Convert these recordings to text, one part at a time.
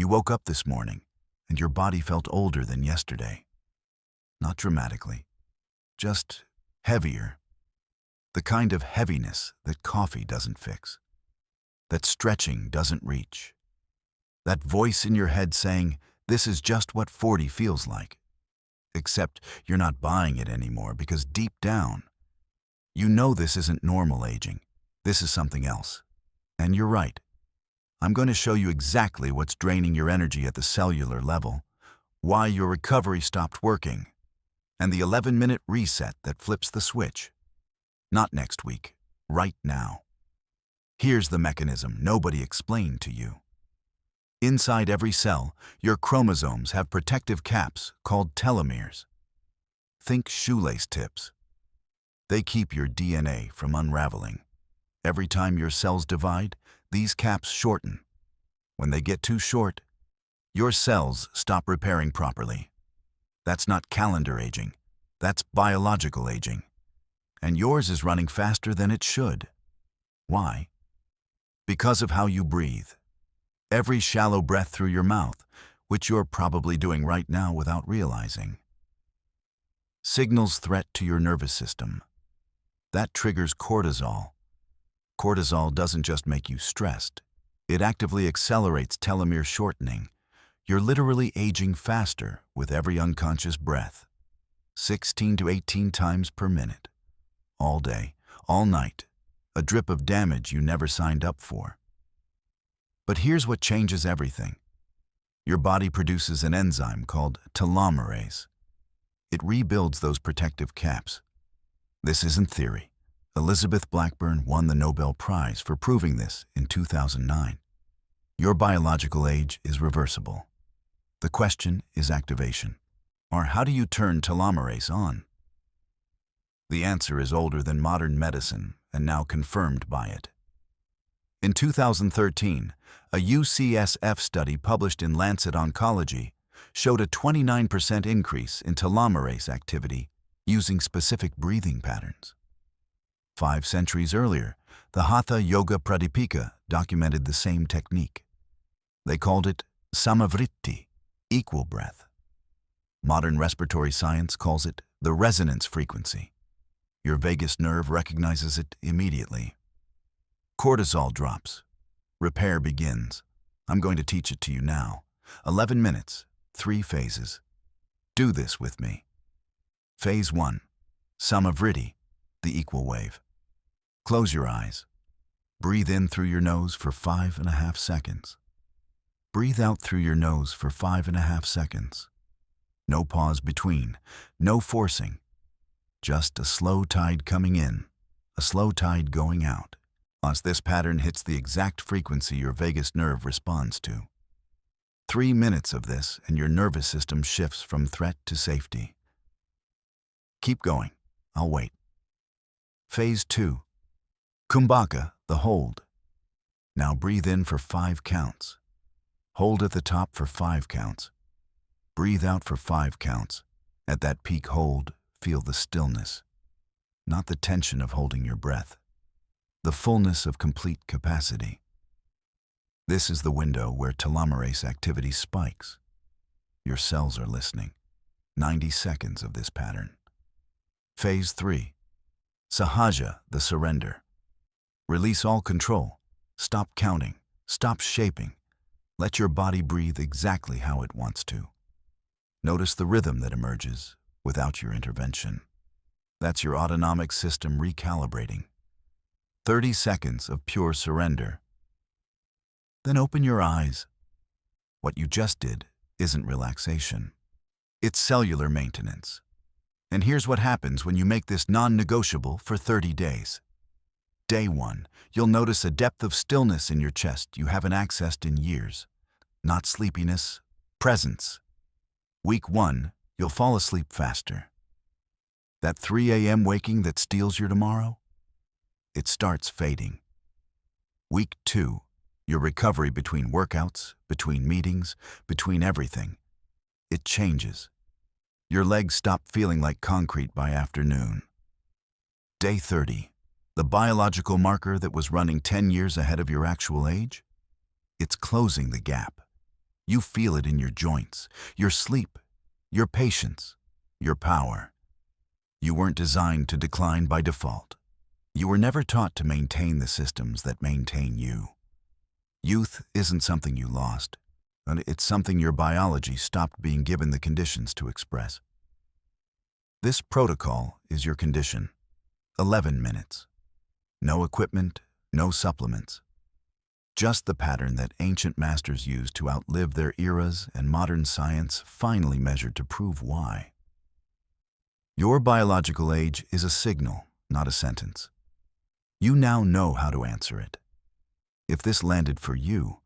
You woke up this morning, and your body felt older than yesterday. Not dramatically, just heavier. The kind of heaviness that coffee doesn't fix, that stretching doesn't reach. That voice in your head saying, "This is just what 40 feels like." Except you're not buying it anymore because deep down, you know this isn't normal aging. This is something else. And you're right. I'm going to show you exactly what's draining your energy at the cellular level, why your recovery stopped working, and the 11-minute reset that flips the switch. Not next week, right now. Here's the mechanism nobody explained to you. Inside every cell, your chromosomes have protective caps called telomeres. Think shoelace tips. They keep your DNA from unraveling. Every time your cells divide, these caps shorten. When they get too short, your cells stop repairing properly. That's not calendar aging. That's biological aging. And yours is running faster than it should. Why? Because of how you breathe. Every shallow breath through your mouth, which you're probably doing right now without realizing, signals threat to your nervous system. That triggers cortisol. Cortisol doesn't just make you stressed. It actively accelerates telomere shortening. You're literally aging faster with every unconscious breath. 16 to 18 times per minute. All day, all night. A drip of damage you never signed up for. But here's what changes everything. Your body produces an enzyme called telomerase. It rebuilds those protective caps. This isn't theory. Elizabeth Blackburn won the Nobel Prize for proving this in 2009. Your biological age is reversible. The question is activation. Or how do you turn telomerase on? The answer is older than modern medicine and now confirmed by it. In 2013, a UCSF study published in Lancet Oncology showed a 29% increase in telomerase activity using specific breathing patterns. 5 centuries earlier, the Hatha Yoga Pradipika documented the same technique. They called it Samavritti, equal breath. Modern respiratory science calls it the resonance frequency. Your vagus nerve recognizes it immediately. Cortisol drops. Repair begins. I'm going to teach it to you now. 11 minutes, 3 phases. Do this with me. Phase 1. Samavritti, the equal wave. Close your eyes. Breathe in through your nose for 5.5 seconds. Breathe out through your nose for 5.5 seconds. No pause between, no forcing. Just a slow tide coming in, a slow tide going out. As this pattern hits the exact frequency your vagus nerve responds to. 3 minutes of this and your nervous system shifts from threat to safety. Keep going. I'll wait. Phase 2. Kumbhaka, the hold. Now breathe in for 5 counts. Hold at the top for 5 counts. Breathe out for 5 counts. At that peak hold, feel the stillness. Not the tension of holding your breath. The fullness of complete capacity. This is the window where telomerase activity spikes. Your cells are listening. 90 seconds of this pattern. Phase 3. Sahaja, the surrender. Release all control. Stop counting. Stop shaping. Let your body breathe exactly how it wants to. Notice the rhythm that emerges without your intervention. That's your autonomic system recalibrating. 30 seconds of pure surrender. Then open your eyes. What you just did isn't relaxation. It's cellular maintenance. And here's what happens when you make this non-negotiable for 30 days. Day 1, you'll notice a depth of stillness in your chest you haven't accessed in years. Not sleepiness, presence. Week 1, you'll fall asleep faster. That 3 a.m. waking that steals your tomorrow? It starts fading. Week 2, your recovery between workouts, between meetings, between everything. It changes. Your legs stop feeling like concrete by afternoon. Day 30, the biological marker that was running 10 years ahead of your actual age? It's closing the gap. You feel it in your joints, your sleep, your patience, your power. You weren't designed to decline by default. You were never taught to maintain the systems that maintain you. Youth isn't something you lost, and it's something your biology stopped being given the conditions to express. This protocol is your condition. 11 minutes. No equipment, no supplements. Just the pattern that ancient masters used to outlive their eras and modern science finally measured to prove why. Your biological age is a signal, not a sentence. You now know how to answer it. If this landed for you,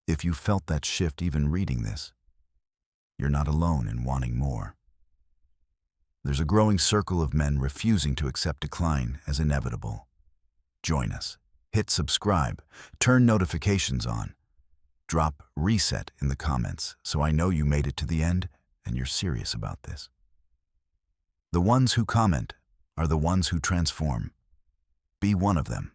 if you felt that shift even reading this, you're not alone in wanting more. There's a growing circle of men refusing to accept decline as inevitable. Join us. Hit subscribe, turn notifications on, drop reset in the comments so I know you made it to the end and you're serious about this. The ones who comment are the ones who transform. Be one of them.